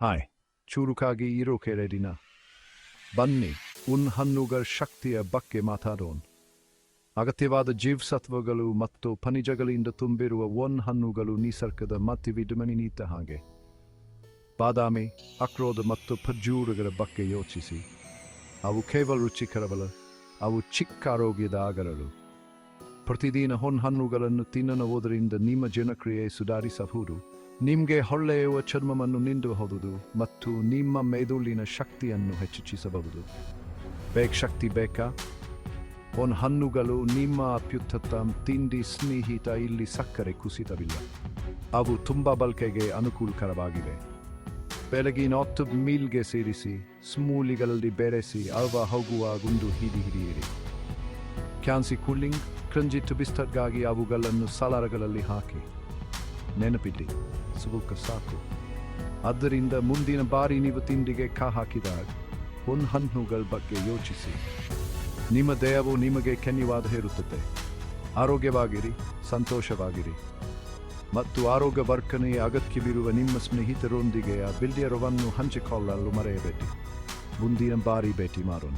Hi ಚುರುಕಾಗಿ ಇರೋಕೆ ರೆಡಿನಾ? ಬನ್ನಿ ಹಣ್ಣುಗಳ ಶಕ್ತಿಯ ಬಗ್ಗೆ ಮಾತಾಡೋಣ. ಅಗತ್ಯವಾದ ಜೀವಸತ್ವಗಳು ಮತ್ತು ಖನಿಜಗಳಿಂದ ತುಂಬಿರುವ ಹಣ್ಣುಗಳು ನಿಸರ್ಗದ ಮತ್ತು ವಿಟಮಿನ್ ಇದ್ದ ಹಾಗೆ. ಬಾದಾಮಿ, ಅಕ್ರೋಧ ಮತ್ತು ಖರ್ಜೂರಗಳ ಬಗ್ಗೆ ಯೋಚಿಸಿ. ಅವು ಕೇವಲ ರುಚಿಕರವಲ್ಲ, ಅವು ಚಿಕ್ಕ ಆರೋಗ್ಯದ ಆಗರಗಳು. ಪ್ರತಿದಿನ ಹಣ್ಣುಗಳನ್ನು ತಿನ್ನುವುದರಿಂದ ನಿಮ್ಮ ಜೀರ್ಣಕ್ರಿಯೆ ಸುಧಾರಿಸಬಹುದು, ನಿಮಗೆ ಹೊಳೆಯುವ ಚರ್ಮವನ್ನು ನೀಡಬಹುದು ಮತ್ತು ನಿಮ್ಮ ಮೆದುಳಿನ ಶಕ್ತಿಯನ್ನು ಹೆಚ್ಚಿಸಬಹುದು. ಶಕ್ತಿ ಬೇಕಾ? ಹಣ್ಣುಗಳು ನಿಮ್ಮ ಅತ್ಯುತ್ತಮ ತಿಂಡಿ ಸ್ನೇಹಿತ. ಇಲ್ಲಿ ಸಕ್ಕರೆ ಕುಸಿತವಿಲ್ಲ, ಅವು ತುಂಬ ಬಳಕೆಗೆ ಅನುಕೂಲಕರವಾಗಿವೆ. ಬೆಳಗಿನ 10 ಮೀಲ್ಗೆ ಸೇರಿಸಿ, ಸ್ಮೂಲಿಗಳಲ್ಲಿ ಬೆರೆಸಿ ಅವ ಹೋಗುವ ಗುಂಡು ಹಿಡಿಯಿರಿ. ಕ್ಯಾನ್ಸಿ ಕೂಲಿಂಗ್ ಕ್ರಂಜಿಟ್ ಬಿಸ್ಟರ್ಗಾಗಿ ಅವುಗಳನ್ನು ಸಲಾಡ್ಗಳಲ್ಲಿ ಹಾಕಿ. ನೆನಪಿಡಿ, ಸ್ವಲ್ಪ ಸಾಕು. ಆದ್ದರಿಂದ ಮುಂದಿನ ಬಾರಿ ನೀವು ತಿಂಡಿಗೆ ಹಾಕಿದಾಗ ಹಣ್ಣುಗಳ ಬಗ್ಗೆ ಯೋಚಿಸಿ. ನಿಮ್ಮ ದೇಹವು ನಿಮಗೆ ಕೆನ್ಯವಾದ ಇರುತ್ತದೆ. ಆರೋಗ್ಯವಾಗಿರಿ, ಸಂತೋಷವಾಗಿರಿ ಮತ್ತು ಆರೋಗ್ಯವರ್ಧನೆಯ ಅಗತ್ಯವಿರುವ ನಿಮ್ಮ ಸ್ನೇಹಿತರೊಂದಿಗೆ ಆ ಬಿಲ್ಯರವನ್ನು ಹಂಚಿಕೊಳ್ಳಲು ಮರೆಯಬೇಡಿ. ಮುಂದಿನ ಬಾರಿ ಭೇಟಿ ಮಾಡೋಣ.